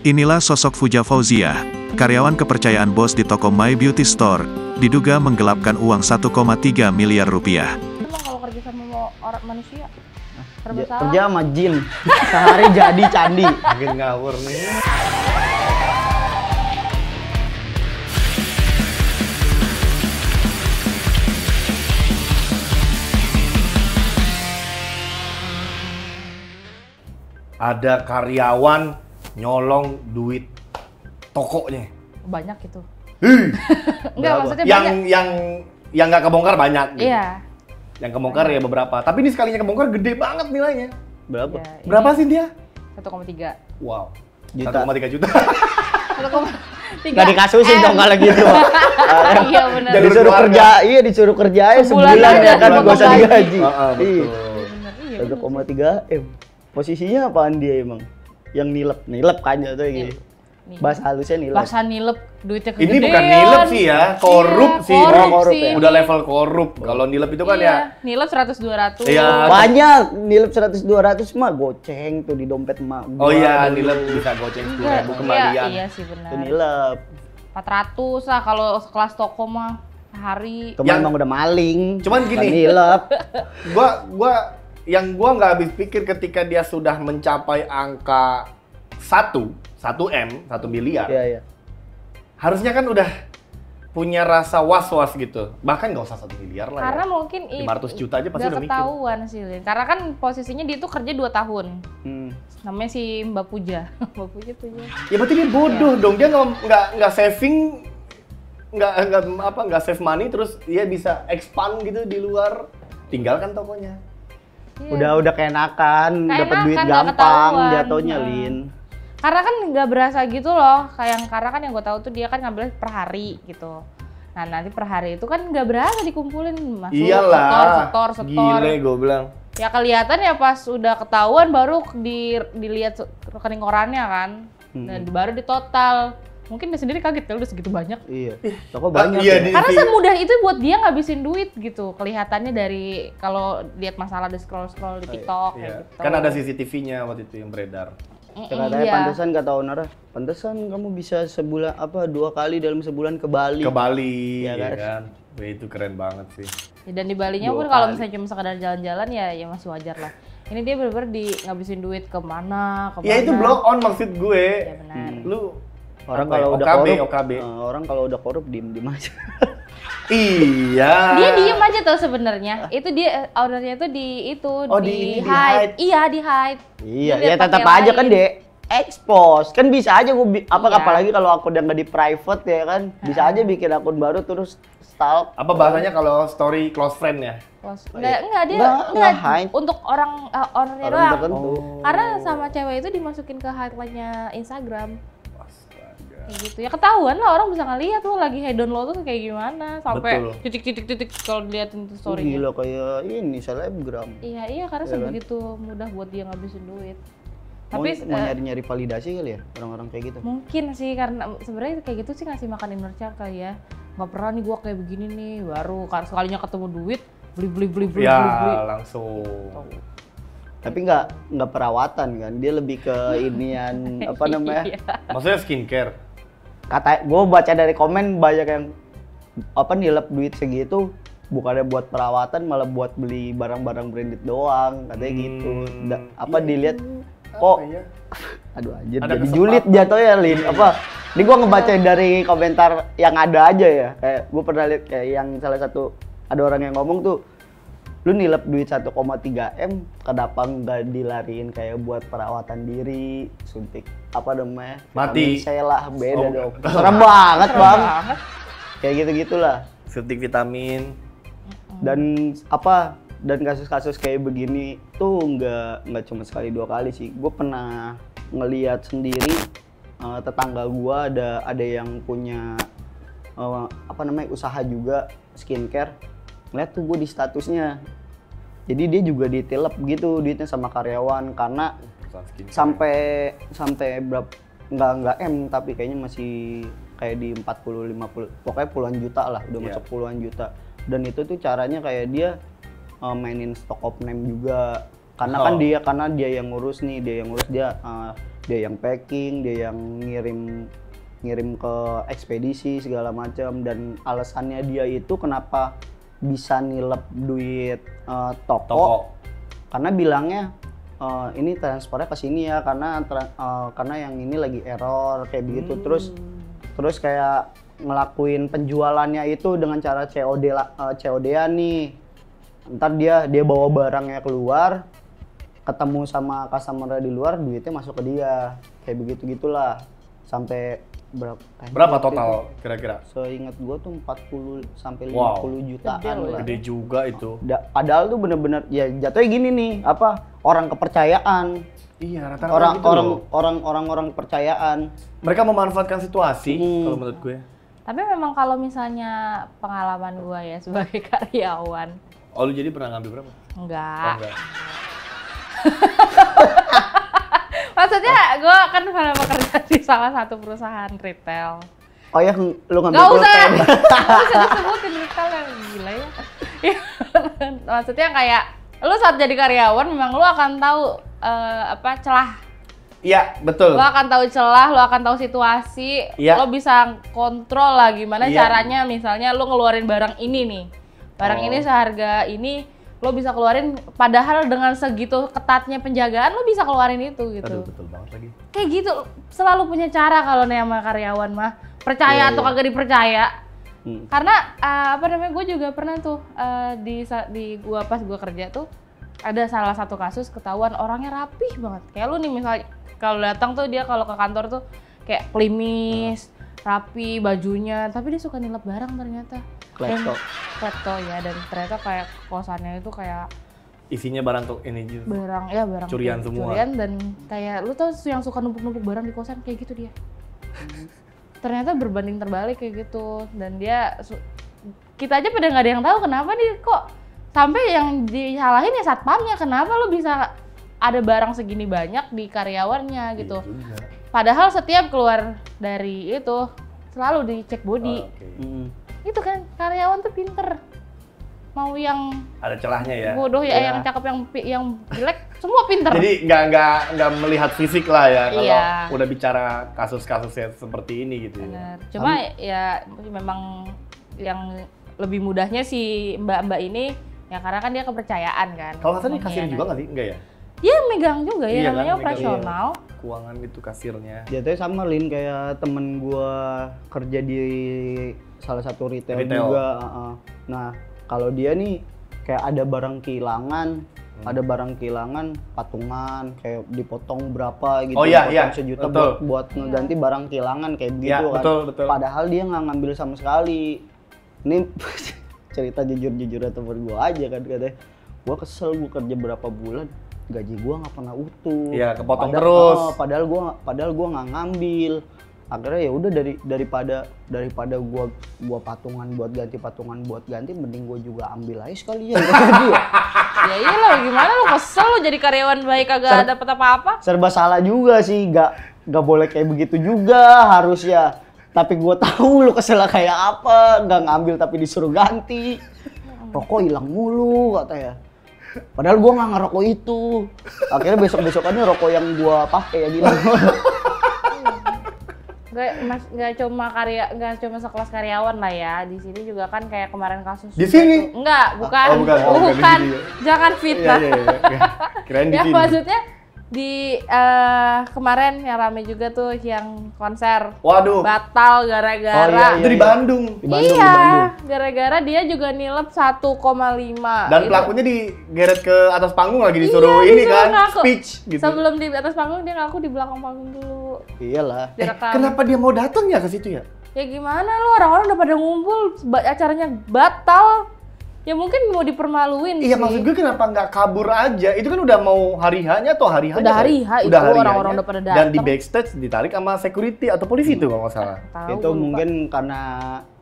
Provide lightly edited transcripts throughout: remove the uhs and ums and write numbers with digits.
Inilah sosok Fuja Fauziah, karyawan kepercayaan bos di toko My Beauty Store, diduga menggelapkan uang 1,3 miliar rupiah. Emang kalau kerja sama orang manusia, serba salah. Kerja sama jin, sehari jadi candi. Makin ngawur nih. Ada karyawan nyolong duit tokonya. Banyak gitu. Enggak, Berapa? maksudnya Yang banyak. nggak kebongkar banyak. Gitu. Iya. Yang kebongkar ya beberapa. Tapi ini sekalinya kebongkar gede banget nilainya. Berapa? Ya, ini Berapa sih dia? 1,3. Wow. Juta. 1,3 juta. 1,3. Gak dikasusin dong kalau gitu. Iya benar. Jalur Disuruh keluarga. kerja, iya disuruh kerja aja Sebulan sebulan aja, ya kan dipotong gak usah gaji. digaji. Betul. Bener, iya, bener. 1,3 M. Posisinya apaan dia emang? Yang nilep kan jatuh gitu. Nih. Bahasa halusnya nilep. Bahasa nilep duitnya kegedean. Ini bukan nilep sih ya, korup Iya, sih. korup korup sih. ya. Udah level korup. Kalau nilep itu kan ya. Nilep 100-200. Iya. Banyak nilep 100-200 mah goceng tuh di dompet emak. Oh gua iya, dulu. nilep bisa goceng 10.000 Iya, kembalian. iya sih benar. Itu nilep. 400 lah kalau kelas toko mah sehari. Itu Yang- emang udah maling. Cuman bukan gini. nilep. Gua nggak habis pikir ketika dia sudah mencapai angka 1 M, 1 miliar. Iya, iya. Harusnya kan udah punya rasa was-was gitu. Bahkan nggak usah 1 miliar lah Karena ya. mungkin 500 juta aja pasti udah udah mikir. ketahuan sih, Lin. Karena kan posisinya dia tuh kerja 2 tahun. Hmm. Namanya si Mbak Puja. Mbak Puja tuh ya. Ya berarti dia bodoh dong. Dia nggak saving, nggak save money, terus dia bisa expand gitu di luar. Tinggalkan tokonya. Iya. Udah keenakan, Keenakan, dapat duit nggak gampang ketahuan. jatuhnya, Nah. Lin. Karena kan nggak berasa gitu loh. Karena kan yang gue tahu tuh dia kan ngambil per hari gitu. Nah nanti per hari itu kan nggak berasa dikumpulin, masuk Iyalah. setor. Gile gue bilang. Ya kelihatan ya pas udah ketahuan baru dilihat rekening korannya kan. Dan baru di total. Mungkin dia sendiri kaget kalau udah segitu banyak. Iya. Toko banyak. iya, ya. di- Karena semudah itu buat dia ngabisin duit gitu. Kelihatannya dari kalau lihat masalah di scroll di TikTok kayak Iya. gitu. Kan ada CCTV-nya waktu itu yang beredar. Katanya Iya. pantesan kata owner, pantesan kamu bisa sebulan 2 kali dalam sebulan ke Bali. Ke Bali, Iya ya kan? kan? Wah, itu keren banget sih. Ya, dan di Balinya 2 pun kalau kali. misalnya cuma sekedar jalan-jalan ya masih wajar lah. Ini dia bener-bener ngabisin duit kemana. Ya itu blow on maksud gue. Ya benar. Lu Orang apa kalau ya, udah OKB, korup, OKB. Orang kalau udah korup diem aja. Iya. Dia diem aja tuh sebenarnya. Itu dia ownernya tuh di di hide. Iya di hide. Iya, Dia ya pakai tetap aja kan lain. deh. Expose kan bisa aja gue Iya. apalagi kalau akun yang nggak di private ya kan bisa aja bikin akun baru terus stalk. Apa bahasanya kalau story close friend ya? Enggak dia Nggak hide. untuk orang ownernya Orang doang. tertentu. Karena sama cewek itu dimasukin ke highlightnya Instagram. Astaga. Kayak gitu. Ya ketahuan lah orang bisa ngeliat lo lagi hedon lo tuh kayak gimana sampai Betul. titik kalau diliatin tuh story-nya. Gila kayak ini selebgram. Iya karena Iya kan? sebegitu mudah buat dia ngabisin duit. Mau Tapi nyari-nyari validasi kali ya orang-orang kayak gitu. mungkin sih karena sebenarnya kayak gitu sih ngasih makan inner child kali ya. Nggak pernah nih gua kayak begini nih baru sekalinya ketemu duit beli. Ya, langsung. Tapi nggak perawatan kan, dia lebih ke inian apa namanya? Iya. Maksudnya skincare. Kata gue baca dari komen banyak yang nilep duit segitu bukannya buat perawatan malah buat beli barang-barang branded doang katanya gitu. Dilihat kok ya? aduh anjir Ada jadi kesempatan. julid jatuhnya Lin ini gue ngebaca dari komentar yang ada aja ya kayak gue pernah lihat kayak yang salah satu ada orang yang ngomong tuh lu nilep duit 1,3 M kenapa nggak dilariin kayak buat perawatan diri suntik apa namanya Mati. lah beda Oh, dong serem banget bang Banget. kayak gitu-gitulah Suntik vitamin. dan kasus-kasus kayak begini tuh nggak cuma sekali 2 kali sih. Gue pernah ngelihat sendiri tetangga gue ada yang punya usaha juga skincare. Ngeliat tuh gue di statusnya. Jadi dia juga ditilep gitu duitnya sama karyawan karena sampai berapa nggak M tapi kayaknya masih kayak di 40 50 pokoknya puluhan juta lah udah masuk puluhan juta. Dan itu tuh caranya kayak dia mainin stock of name juga karena kan dia yang ngurus nih dia Dia yang packing, dia yang ngirim ke ekspedisi segala macam, dan alasannya dia itu kenapa bisa nilep duit toko. Karena bilangnya ini transfernya ke sini ya karena yang ini lagi error kayak begitu. Terus kayak ngelakuin penjualannya itu dengan cara COD-an nih. Ntar dia bawa barangnya keluar, ketemu sama customer di luar, duitnya masuk ke dia. Kayak begitu-gitulah. Sampai berapa total kira-kira? Seingat gua tuh 40 sampai 50 jutaan lah. Gede juga itu. Padahal tuh bener-bener ya jatuhnya gini nih, orang kepercayaan. Iya, rata-rata gitu loh. Orang kepercayaan. Mereka memanfaatkan situasi kalau menurut gue. Tapi memang kalau misalnya pengalaman gue ya sebagai karyawan. Oh, lu jadi pernah ngambil berapa? Enggak. Oh, enggak. Maksudnya gue kan pernah bekerja di salah satu perusahaan retail. Oh ya, lu ngambil Nggak usah pulpen. disebutin retail yang gila ya. Maksudnya kayak lu saat jadi karyawan memang lu akan tahu celah. Iya, betul. Lo akan tahu celah, lo akan tahu situasi, lo bisa kontrol lah gimana caranya. Misalnya lo ngeluarin barang ini nih, barang ini seharga ini, lo bisa keluarin. Padahal dengan segitu ketatnya penjagaan, lo bisa keluarin itu gitu. Aduh, betul banget lagi. Kayak gitu, selalu punya cara kalau nih sama karyawan mah. Percaya atau kagak dipercaya. Karena gue juga pernah tuh pas gue kerja tuh ada salah satu kasus ketahuan orangnya rapih banget. Kayak lu nih misalnya kalau datang tuh dia kalau ke kantor tuh kayak klimis, rapi bajunya, tapi dia suka nilep barang ternyata. Klepto ya, dan ternyata kayak kosannya itu kayak isinya barang tuh ini barang curian semua. Curian, dan kayak lu tau yang suka numpuk-numpuk barang di kosan kayak gitu dia. Ternyata berbanding terbalik kayak gitu, dan kita aja pada nggak ada yang tahu kenapa nih kok sampai yang disalahin ya satpamnya, kenapa lu bisa ada barang segini banyak di karyawannya gitu. Padahal setiap keluar dari itu selalu dicek body. Itu kan karyawan tuh pinter. Mau yang ada celahnya ya. Bodoh ya, yang cakep yang jelek semua pinter. Jadi nggak melihat fisik lah ya kalau udah bicara kasus-kasusnya seperti ini gitu. Bener. Cuma ya memang yang lebih mudahnya si mbak-mbak ini ya karena kan dia kepercayaan kan. Kalau nggak salah dia kasir juga nggak sih? Enggak ya? Iya megang juga ya, namanya kan, operasional. Keuangan itu kasirnya. Jatuhnya sama Lin, kayak temen gua kerja di salah satu retail. Juga. Nah kalau dia nih kayak ada barang kehilangan, patungan kayak dipotong berapa gitu, potong sejuta buat ngeganti barang kehilangan kayak begitu kan. Betul. Padahal dia nggak ngambil sama sekali. Ini cerita jujur-jujurnya temen gua aja kan, katanya gua kesel, gua kerja berapa bulan gaji gua nggak pernah utuh. Iya, kepotong terus. Padahal gua nggak ngambil. Akhirnya ya udah daripada gua patungan buat ganti, mending gua juga ambil aja sekalian. Ya iyalah, gimana lu kesel lu jadi karyawan baik kagak dapet apa-apa. Serba salah juga sih, nggak boleh kayak begitu juga harusnya. Tapi gua tahu lu kesel kayak apa, nggak ngambil tapi disuruh ganti. Rokok hilang mulu katanya. Padahal gua nggak ngerokok itu. Akhirnya besok-besokannya rokok yang gua pakai ya hilang. Nggak cuma sekelas karyawan lah ya, di sini juga kan kayak kemarin kasus. Di sini? Enggak, bukan. Bukan. Jangan fitnah. Kirain di ya sini. maksudnya di kemarin yang rame juga tuh yang konser. Waduh. Batal gara-gara. Itu di Bandung. Iya, gara-gara dia juga nilep 1,5. Dan pelakunya digeret ke atas panggung lagi disuruh speech gitu. Sebelum di atas panggung dia ngaku di belakang panggung dulu. Iyalah. Kenapa dia mau datang ya ke situ ya? Ya gimana lu, orang-orang udah pada ngumpul, acaranya batal. Ya mungkin mau dipermaluin sih. Iya, maksud gue kenapa nggak kabur aja? Itu kan udah mau hari H-nya atau hari H-nya? Udah hari H itu orang-orang udah pada datang. Dan di backstage ditarik sama security atau polisi tuh kalau nggak salah. Itu mungkin karena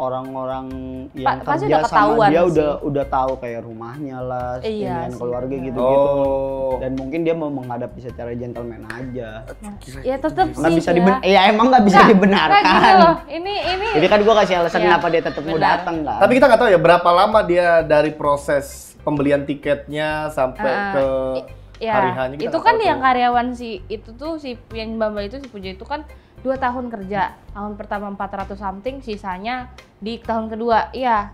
orang-orang yang kerja sama dia udah tahu kayak rumahnya lah, keluarga gitu-gitu. Dan mungkin dia mau menghadapi secara gentleman aja. Ya tetap sih. Nggak bisa emang nggak bisa dibenarkan. Gini loh, ini kan gua kasih alasan kenapa dia tetap mau datang kan. Tapi kita nggak tahu ya berapa lama dia dari proses pembelian tiketnya sampai ke Ya, hari hanya kita itu nggak kan tahu yang tuh. karyawan si yang Bamba itu, si Puja itu kan 2 tahun kerja. Tahun pertama 400 something, sisanya di tahun kedua. Iya.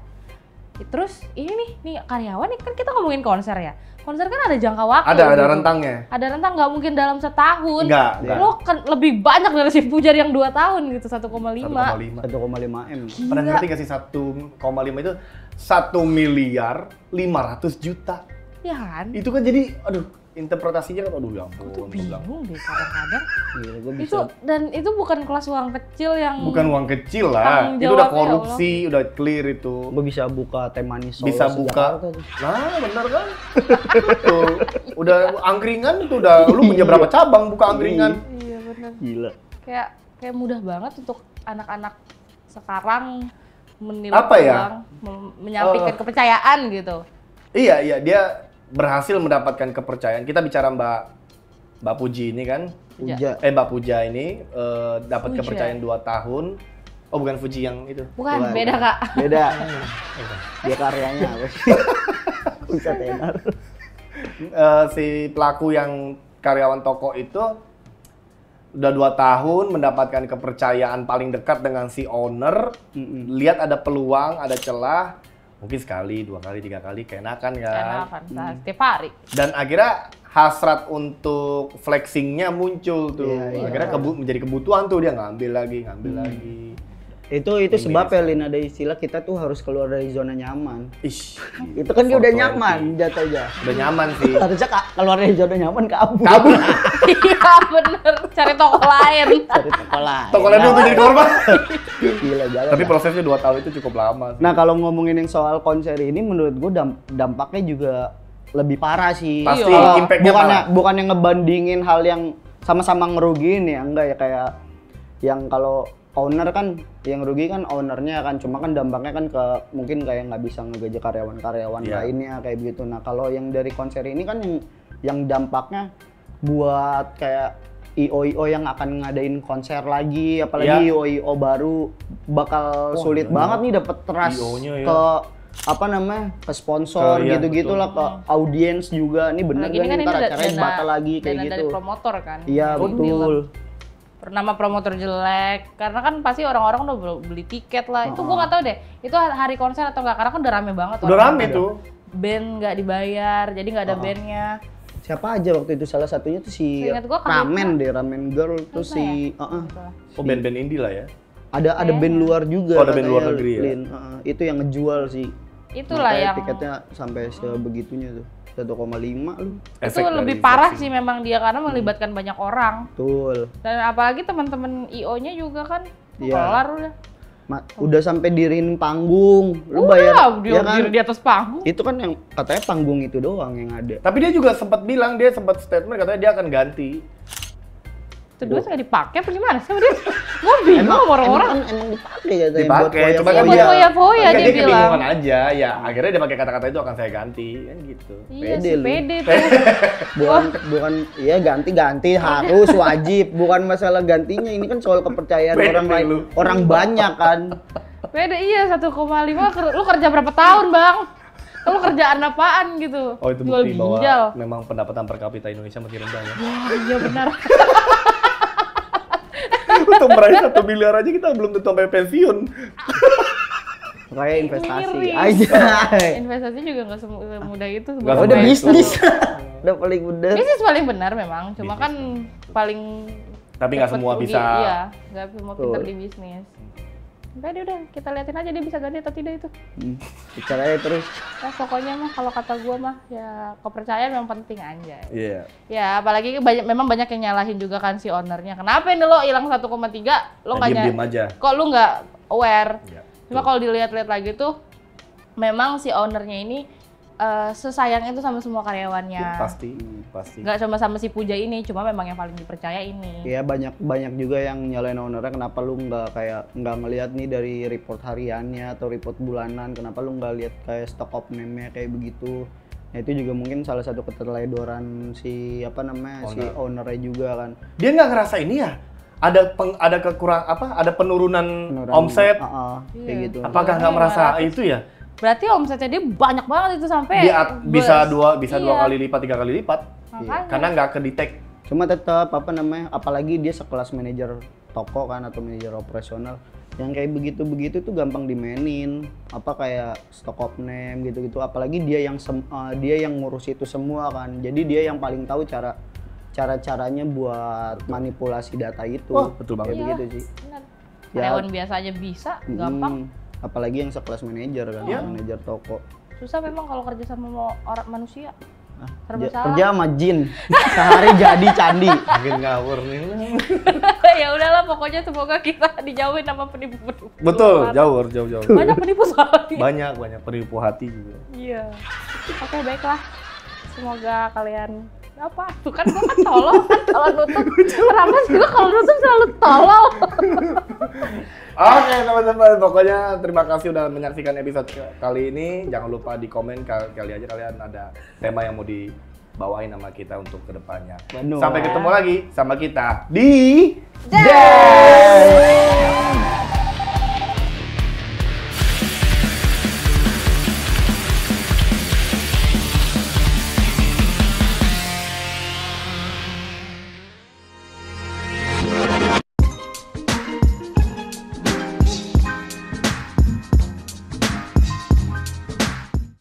Terus ini nih karyawan nih kan kita ngomongin konser ya. Konser kan ada jangka waktu. Ada gitu. rentangnya. Ada rentang, nggak mungkin dalam setahun. Enggak. Lo kan lebih banyak dari si Pujar yang 2 tahun gitu, 1,5. 1,5. 1,5 M. Pernah ngerti gak sih 1,5 itu 1 miliar 500 juta. Ya kan? Itu kan jadi, aduh, interpretasinya kan, aduh ya ampun. Itu gua bilang. bingung deh kadang-kadang. Gila, gua Itu bisa. dan itu bukan kelas uang kecil yang Bukan uang kecil lah, Tanggung itu udah jawabnya, korupsi, udah clear itu. Gua bisa buka teh manis Solo Bisa sejakarta buka. tuh. Nah, bener kan? Tuh, udah angkringan itu udah, lu punya berapa cabang buka angkringan? Iya benar. Gila. Kayak mudah banget untuk anak-anak sekarang menilai Apa ya? uang, menyampaikan kepercayaan gitu. Iya, dia berhasil mendapatkan kepercayaan. Kita bicara Mbak Puji ini kan, Puja. Mbak Puja ini dapat Puja. kepercayaan 2 tahun. Oh, bukan Fuji yang itu. Bukan, beda Kak. Beda. Dia karyanya apa sih? Bisa tenar. Si pelaku yang karyawan toko itu udah 2 tahun mendapatkan kepercayaan paling dekat dengan si owner. Lihat ada peluang, ada celah, mungkin sekali, 2 kali, 3 kali keenakan kan. Enakan, setiap hari. Dan akhirnya hasrat untuk flexingnya muncul tuh. Iya, iya. Akhirnya menjadi kebutuhan tuh, dia ngambil lagi. Itu sebabnya Lin, ada istilah kita tuh harus keluar dari zona nyaman. Ish, Itu kan dia udah 420. nyaman jatuhnya. udah nyaman sih. Harusnya keluar dari zona nyaman kabur. Iya bener, cari toko lain. Cari toko lain. Toko lain untuk jadi korban. Gila jalan. Tapi prosesnya 2 tahun itu cukup lama sih. Nah kalau ngomongin yang soal konser ini, menurut gue dampaknya juga lebih parah sih. Pasti, Kalau impact-nya bukannya ngebandingin hal yang sama-sama ngerugiin ya, enggak ya, kayak yang kalau owner kan yang rugi kan ownernya kan, cuma kan dampaknya kan ke mungkin kayak nggak bisa ngegaji karyawan-karyawan Iya. lainnya kayak begitu. Nah kalau yang dari konser ini kan yang dampaknya buat kayak IO yang akan ngadain konser lagi, apalagi IO baru bakal sulit banget nih dapet trust IO-nya ya. ke apa namanya, ke sponsor Iya, gitu-gitulah, ke audiens juga. Ini bener Lagi ini kan kan ntar ini acaranya batal lagi kayak dana dari gitu. promotor kan. Iya Jadi betul. Nama promotor jelek, karena kan pasti orang-orang udah beli tiket lah. Itu gua nggak tahu deh, itu hari konser atau enggak, karena kan udah rame banget. Udah rame tuh. Band nggak dibayar, jadi nggak ada bandnya. Siapa aja waktu itu, salah satunya tuh si Seingat gua Kak Ramen deh, Ramen Girl tuh Apa si Oh, band-band indie lah ya. ada band luar juga. Oh, ada band luar katanya, negeri ya? Lin. Itu yang ngejual sih. Itulah Makanya yang tiketnya sampai sebegitunya tuh. 1,5 lu. itu Efek lebih dari parah flexing. sih memang dia, karena melibatkan banyak orang. Betul. Dan apalagi teman-teman IO-nya juga kan Iya. kelar udah. Udah sampai diriin panggung. Lu Udah, bayar dia ya kan? di atas panggung. Itu kan yang katanya panggung itu doang yang ada. Tapi dia juga sempat bilang, dia sempat statement katanya dia akan ganti. Itu dua nggak dipakai apa gimana sih dia? Gua bingung orang-orang. Emang dipakai ya Dipakai, cuma kan Buat dia foya-foya enggak, dia bilang. kebingungan aja. Ya, akhirnya dia pakai kata-kata itu akan saya ganti, kan gitu. Iya Pede sih, lu. pede tuh. bukan iya ganti harus wajib, bukan masalah gantinya, ini kan soal kepercayaan Pede orang lain, lu. orang banyak kan. Pede iya 1,5 lu kerja berapa tahun, Bang? Lu kerjaan apaan gitu? Oh, itu Jual bukti bahwa ginjal. memang pendapatan per kapita Indonesia masih rendah ya. Wah, iya benar. Untuk meraih 1 miliar aja kita belum tentu sampai pensiun. Kayak investasi Miris. aja. Investasi juga nggak semudah itu. Nggak Oh, udah semudah itu. bisnis. Udah paling bener. Bisnis paling benar memang, cuma kan paling Tapi nggak cepet semua rugi. bisa. Iya, nggak semua pintar Betul. di bisnis. Udah, kita liatin aja dia bisa ganti atau tidak itu. Bicaranya terus. Ya, pokoknya mah kalau kata gua mah ya kepercayaan memang penting aja. Iya. Ya apalagi memang banyak yang nyalahin juga kan si ownernya. Kenapa ini lo hilang 1,3? Lo nggak Diem-diem aja. Kok lu nggak aware? Iya, Cuma kalau dilihat-lihat lagi tuh, memang si ownernya ini sesayang itu sama semua karyawannya. Pasti. Nggak cuma sama si Puja ini, cuma memang yang paling dipercaya ini. Ya banyak juga yang nyalain ownernya, kenapa lu nggak ngelihat nih dari report hariannya atau report bulanan, kenapa lu nggak lihat kayak stock of name-nya kayak begitu. Nah itu juga mungkin salah satu keteledoran si si ownernya juga kan. Dia nggak ngerasa ini ya? Ada ada penurunan omset. Kayak Iya. gitu. Apakah nggak merasa itu ya? Berarti omsetnya dia banyak banget itu sampai Dia bisa Iya. dua kali lipat, 3 kali lipat. Makanya. Karena nggak kedetek. Cuma tetap apa namanya, apalagi dia sekelas manajer toko kan atau manajer operasional, yang kayak begitu-begitu tuh gampang dimainin, apa kayak stock of name gitu-gitu. Apalagi dia yang ngurus itu semua kan, jadi dia yang paling tahu cara-caranya buat manipulasi data itu. Wah, betul banget. Kayak begitu sih. Bener. Ya. Karyawan biasa aja bisa, gampang. Apalagi yang sekelas manajer kan, Iya. manajer toko. Susah memang kalau kerja sama orang manusia. Ah, Serba salah. kerja sama jin, sehari jadi candi. Makin ngawur nih. Ya udahlah, pokoknya semoga kita dijauhin sama penipu-penipu. Betul, jauh. Banyak penipu soalnya. Banyak penipu hati juga. Iya. Oke, baiklah. Semoga kalian apa? Tuh kan gua kan tolol kan kalau nutup. Kenapa sih gua kalau nutup selalu tolol? Oke teman-teman, pokoknya terima kasih udah menyaksikan episode kali ini. Jangan lupa di komen kali aja kalian ada tema yang mau dibawain sama kita untuk kedepannya. Benar. Sampai ketemu lagi sama kita di Des!